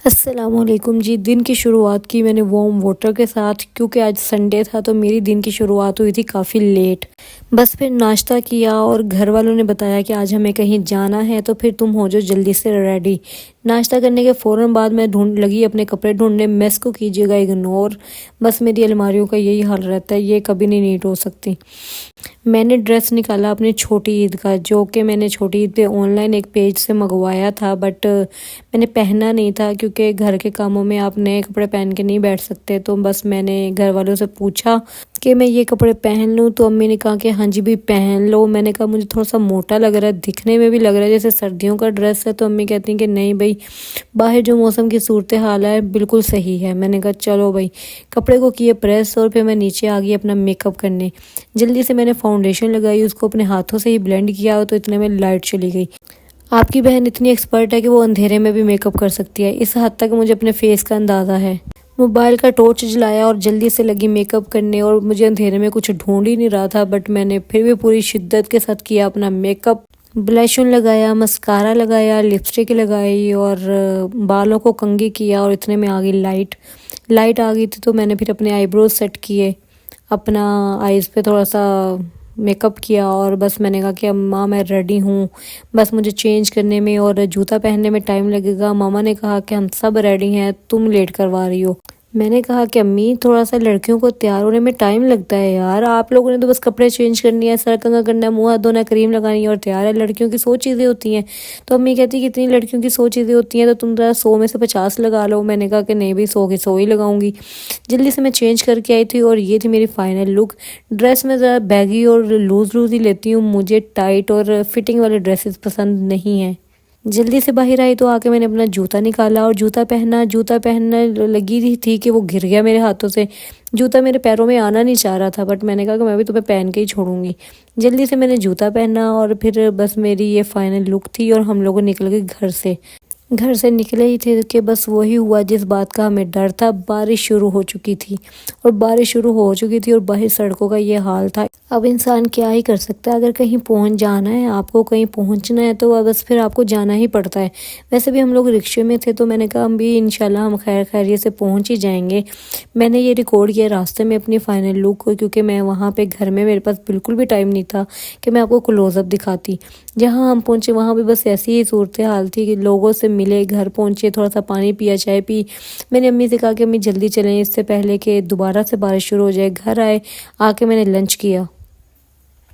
अस्सलामुअलैकुम जी। दिन की शुरुआत की मैंने वार्म वाटर के साथ, क्योंकि आज संडे था तो मेरी दिन की शुरुआत हुई थी काफ़ी लेट। बस फिर नाश्ता किया और घर वालों ने बताया कि आज हमें कहीं जाना है तो फिर तुम हो जाओ जल्दी से रेडी। नाश्ता करने के फ़ौरन बाद मैं ढूंढ लगी अपने कपड़े ढूंढने। मेस को कीजिएगा इग्नोर, बस मेरी अलमारियों का यही हाल रहता है, ये कभी नहीं नीट हो सकती। मैंने ड्रेस निकाला अपनी छोटी ईद का, जो कि मैंने छोटी ईद पे ऑनलाइन एक पेज से मंगवाया था, बट मैंने पहना नहीं था क्योंकि घर के कामों में आप नए कपड़े पहन के नहीं बैठ सकते। तो बस मैंने घर वालों से पूछा कि मैं ये कपड़े पहन लूँ, तो अम्मी ने कहा कि हाँ जी भी पहन लो। मैंने कहा मुझे थोड़ा सा मोटा लग रहा है, दिखने में भी लग रहा है जैसे सर्दियों का ड्रेस है। तो अम्मी कहती हैं कि नहीं भाई, बाहर जो मौसम की सूरत हाल है बिल्कुल सही है। मैंने कहा चलो भाई, कपड़े को किए प्रेस और फिर मैं नीचे आ गई अपना मेकअप करने। जल्दी से मैंने फाउंडेशन लगाई, उसको अपने हाथों से ही ब्लेंड किया, तो इतने में लाइट चली गई। आपकी बहन इतनी एक्सपर्ट है कि वो अंधेरे में भी मेकअप कर सकती है, इस हद तक मुझे अपने फेस का अंदाज़ा है। मोबाइल का टॉर्च जलाया और जल्दी से लगी मेकअप करने, और मुझे अंधेरे में कुछ ढूंढ ही नहीं रहा था, बट मैंने फिर भी पूरी शिद्दत के साथ किया अपना मेकअप। ब्लश लगाया, मस्कारा लगाया, लिपस्टिक लगाई और बालों को कंघी किया, और इतने में आ गई लाइट। लाइट आ गई थी तो मैंने फिर अपने आईब्रोज सेट किए, अपना आईज पे थोड़ा सा मेकअप किया, और बस मैंने कहा कि अम्मा मैं रेडी हूँ, बस मुझे चेंज करने में और जूता पहनने में टाइम लगेगा। मामा ने कहा कि हम सब रेडी हैं, तुम लेट करवा रही हो। मैंने कहा कि अम्मी थोड़ा सा लड़कियों को तैयार होने में टाइम लगता है यार, आप लोगों ने तो बस कपड़े चेंज करनी है, सर कंघा करना है, मुँह हाथ धोना, क्रीम लगानी है और तैयार है। लड़कियों की 100 चीज़ें होती हैं। तो अम्मी कहती कितनी लड़कियों की 100 चीज़ें होती हैं, तो तुम ज़रा 100 में से 50 लगा लो। मैंने कहा कि नहीं भाई, 100 की 100 ही लगाऊंगी। जल्दी से मैं चेंज करके आई थी और ये थी मेरी फाइनल लुक। ड्रेस में ज़रा बैगी और लूज़ लूज़ ही लेती हूँ, मुझे टाइट और फिटिंग वाले ड्रेसेस पसंद नहीं हैं। जल्दी से बाहर आई तो आके मैंने अपना जूता निकाला और जूता पहना। जूता पहनने लगी थी कि वो गिर गया मेरे हाथों से। जूता मेरे पैरों में आना नहीं चाह रहा था, बट मैंने कहा कि मैं भी तुम्हें पहन के ही छोड़ूंगी। जल्दी से मैंने जूता पहना और फिर बस मेरी ये फाइनल लुक थी, और हम लोग निकल गए घर से। घर से निकले ही थे कि बस वही हुआ जिस बात का हमें डर था। बारिश शुरू हो चुकी थी, और बारिश शुरू हो चुकी थी और बाहर सड़कों का ये हाल था। अब इंसान क्या ही कर सकता है, अगर कहीं पहुंच जाना है, आपको कहीं पहुंचना है, तो बस फिर आपको जाना ही पड़ता है। वैसे भी हम लोग रिक्शे में थे, तो मैंने कहा हम भी इंशाल्लाह हम खैर खैरियत से पहुंच ही जाएंगे। मैंने ये रिकॉर्ड किया रास्ते में अपनी फाइनल लुक को, क्योंकि मैं वहाँ पे घर में मेरे पास बिल्कुल भी टाइम नहीं था कि मैं आपको क्लोजअप दिखाती। जहाँ हम पहुँचे वहाँ भी बस ऐसी ही सूरत हाल थी कि लोगों से मिले, घर पहुँचे, थोड़ा सा पानी पिया, चाय पी। मैंने अम्मी से कहा कि अम्मी जल्दी चलें इससे पहले कि दोबारा से बारिश शुरू हो जाए। घर आए, आके मैंने लंच किया।